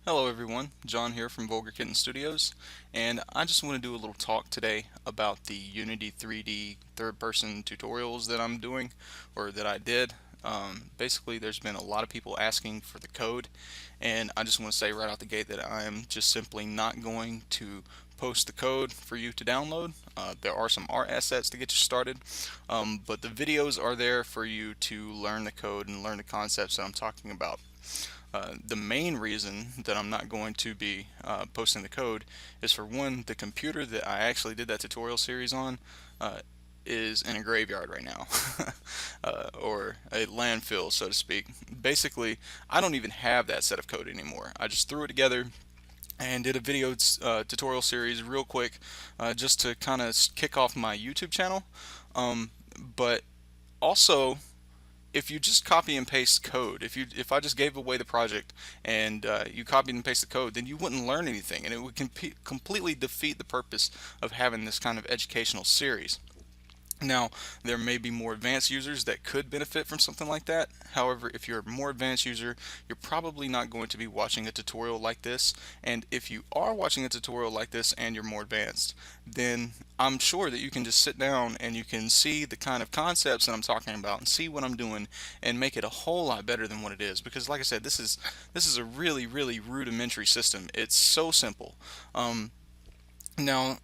Hello everyone, John here from Vulgar Kitten Studios, and I just want to do a little talk today about the Unity 3D third-person tutorials that I'm doing, or that I did. Basically, there's been a lot of people asking for the code, and I just want to say right out the gate that I am just simply not going to post the code for you to download. There are some art assets to get you started, but the videos are there for you to learn the code and learn the concepts that I'm talking about. The main reason that I'm not going to be posting the code is, for one, the computer that I actually did that tutorial series on uh, is in a graveyard right now, or a landfill, so to speak. Basically, I don't even have that set of code anymore. I just threw it together and did a video tutorial series real quick, just to kind of kick off my YouTube channel. But also, if you just copy and paste code, if I just gave away the project and you copied and paste the code, then you wouldn't learn anything, and it would completely defeat the purpose of having this kind of educational series. Now, there may be more advanced users that could benefit from something like that. However, if you're a more advanced user, you're probably not going to be watching a tutorial like this. And if you are watching a tutorial like this and you're more advanced, then I'm sure that you can just sit down and you can see the kind of concepts that I'm talking about and see what I'm doing and make it a whole lot better than what it is. Because like I said, this is a really rudimentary system. It's so simple. Um, Now,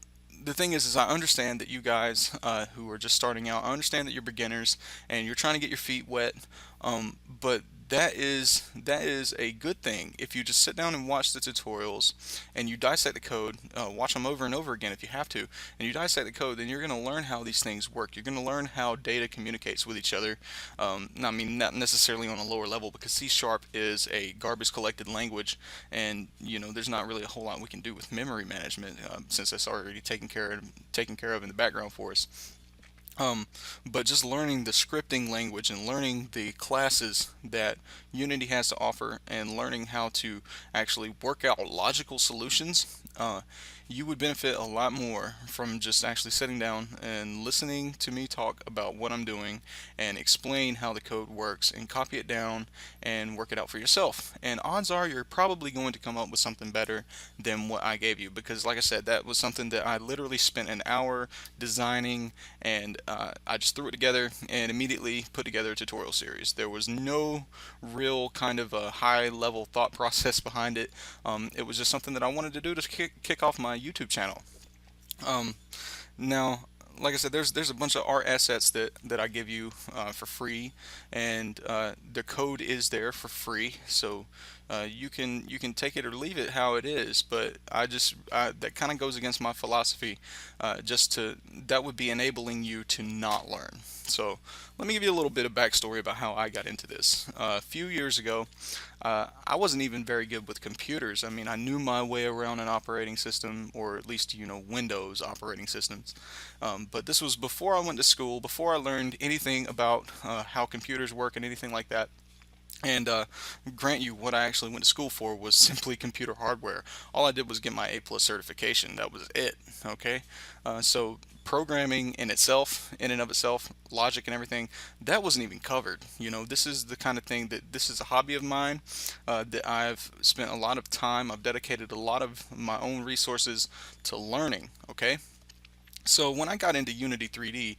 the thing is I understand that you guys who are just starting out, I understand that you're beginners and you're trying to get your feet wet, but that is a good thing. If you just sit down and watch the tutorials and you dissect the code, watch them over and over again if you have to, and you dissect the code, then you're going to learn how these things work. You're going to learn how data communicates with each other. I mean, not necessarily on a lower level, because C Sharp is a garbage collected language, and there's not really a whole lot we can do with memory management, since that's already taken care of in the background for us. Um, but just learning the scripting language and learning the classes that Unity has to offer, and learning how to actually work out logical solutions, you would benefit a lot more from just actually sitting down and listening to me talk about what I'm doing and explain how the code works, and copy it down and work it out for yourself. And odds are you're probably going to come up with something better than what I gave you, because like I said, that was something that I literally spent an hour designing, and I just threw it together and immediately put together a tutorial series. There was no real kind of a high level thought process behind it. It was just something that I wanted to do to kick off my YouTube channel. Um, Now, like I said, there's a bunch of art assets that I give you for free, and the code is there for free, so you can take it or leave it how it is. But that kind of goes against my philosophy. Just to That would be enabling you to not learn. So let me give you a little bit of backstory about how I got into this. A few years ago, I wasn't even very good with computers. I mean, I knew my way around an operating system, or at least, Windows operating systems. But this was before I went to school, before I learned anything about how computers work and anything like that. And grant you, what I actually went to school for was simply computer hardware. All I did was get my A+ certification. That was it. Okay, so programming in itself, in and of itself, logic and everything, that wasn't even covered. This is the kind of thing that this is a hobby of mine, that I've spent a lot of time. I've dedicated a lot of my own resources to learning. Okay, so when I got into Unity 3D,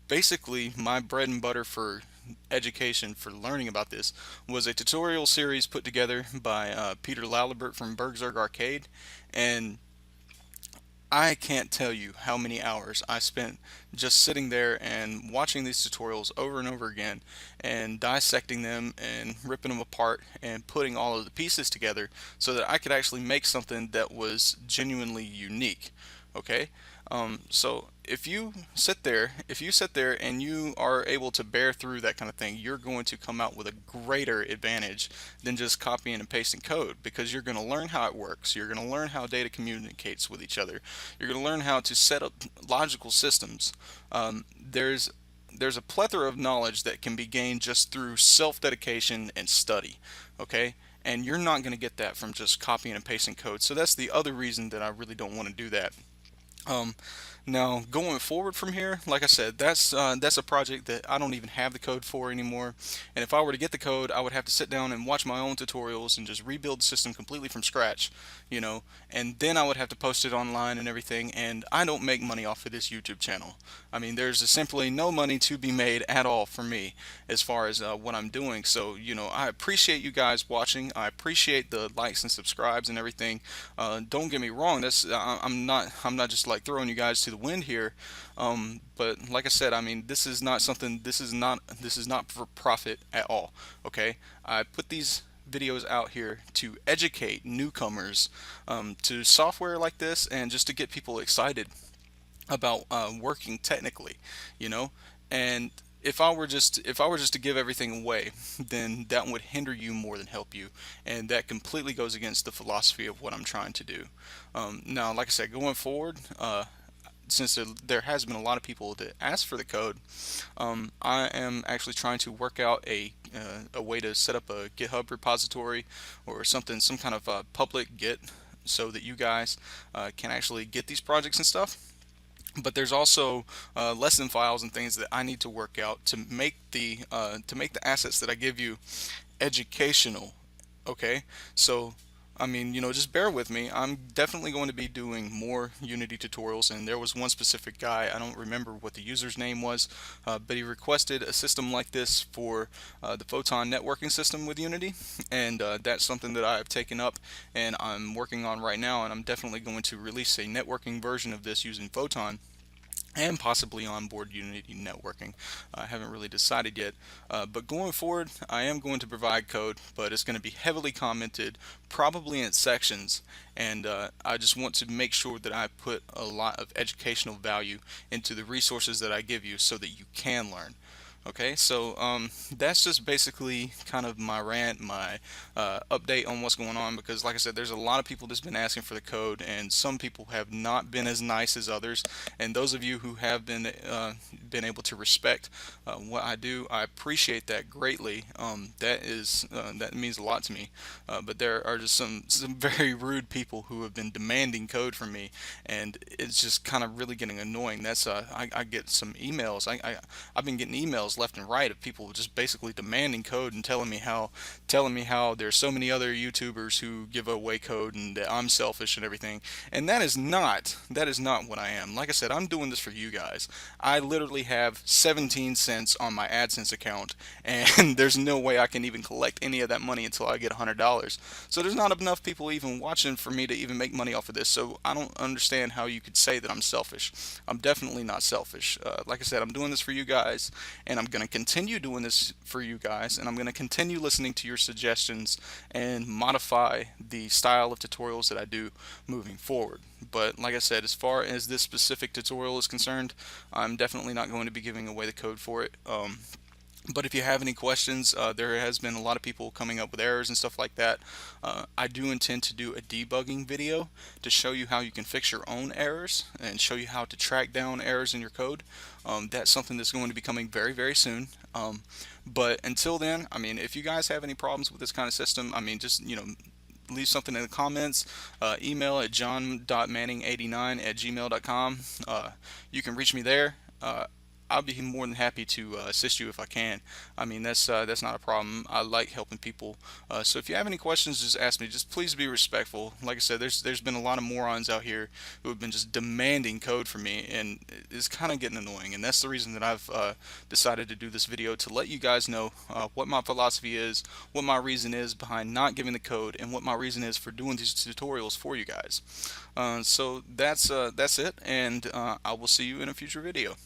basically my bread and butter for education, for learning about this, was a tutorial series put together by Peter Lalibert from Bergzerg Arcade. And I can't tell you how many hours I spent just sitting there and watching these tutorials over and over again, and dissecting them and ripping them apart and putting all of the pieces together so that I could actually make something that was genuinely unique. Okay? So if you sit there and you are able to bear through that kind of thing, you're going to come out with a greater advantage than just copying and pasting code, because you're going to learn how it works. You're going to learn how data communicates with each other. You're going to learn how to set up logical systems. There's a plethora of knowledge that can be gained just through self-dedication and study. Okay? And you're not going to get that from just copying and pasting code. So that's the other reason that I really don't want to do that. Um, Now, going forward from here, like I said, that's a project that I don't even have the code for anymore. And if I were to get the code, I would have to sit down and watch my own tutorials and just rebuild the system completely from scratch, you know. And then I would have to post it online and everything. And I don't make money off of this YouTube channel. I mean, there's simply no money to be made at all for me as far as what I'm doing. So, I appreciate you guys watching. I appreciate the likes and subscribes and everything. Don't get me wrong. I'm not just like throwing you guys to the wind here. But like I said, I mean, this is not something. This is not for profit at all. Okay, I put these videos out here to educate newcomers to software like this, and just to get people excited about working technically, you know. And if I were just to give everything away, then that would hinder you more than help you, and that completely goes against the philosophy of what I'm trying to do. Now, like I said, going forward, since there has been a lot of people that ask for the code, I am actually trying to work out a way to set up a GitHub repository or something, some kind of public Git, so that you guys can actually get these projects and stuff. But there's also lesson files and things that I need to work out to make the assets that I give you educational. Okay, so I mean, just bear with me. I'm definitely going to be doing more Unity tutorials, and there was one specific guy, I don't remember what the user's name was, but he requested a system like this for the Photon networking system with Unity, and that's something that I have taken up and I'm working on right now, and I'm definitely going to release a networking version of this using Photon and possibly onboard Unity networking. I haven't really decided yet, but going forward, I am going to provide code, but it's going to be heavily commented, probably in sections, and I just want to make sure that I put a lot of educational value into the resources that I give you so that you can learn. Okay, so that's just basically kind of my rant, my update on what's going on, because like I said, there's a lot of people that's been asking for the code, and some people have not been as nice as others. And those of you who have been able to respect what I do, I appreciate that greatly. That means a lot to me. But there are just some very rude people who have been demanding code from me, and it's just kind of really getting annoying. I get some emails. I've been getting emails left and right of people just basically demanding code and telling me how there's so many other YouTubers who give away code and that I'm selfish and everything. And that is not what I am. Like I said, I'm doing this for you guys. I literally have 17 cents on my AdSense account, and there's no way I can even collect any of that money until I get $100. So there's not enough people even watching for me to even make money off of this. So I don't understand how you could say that I'm selfish. I'm definitely not selfish. Like I said, I'm doing this for you guys, and I'm going to continue doing this for you guys, and I'm going to continue listening to your suggestions and modify the style of tutorials that I do moving forward. But like I said, as far as this specific tutorial is concerned, I'm definitely not going to be giving away the code for it. But if you have any questions, there has been a lot of people coming up with errors and stuff like that. I do intend to do a debugging video to show you how you can fix your own errors and show you how to track down errors in your code. That's something that's going to be coming very, very soon. But until then, I mean, if you guys have any problems with this kind of system, I mean, just, leave something in the comments. Email at john.manning89@gmail.com. You can reach me there. I'll be more than happy to assist you if I can. I mean, that's not a problem. I like helping people. So if you have any questions, just ask me. Just please be respectful. Like I said, there's been a lot of morons out here who have been just demanding code from me, and it's kind of getting annoying. And that's the reason that I've decided to do this video, to let you guys know what my philosophy is, what my reason is behind not giving the code, and what my reason is for doing these tutorials for you guys. So that's it, and I will see you in a future video.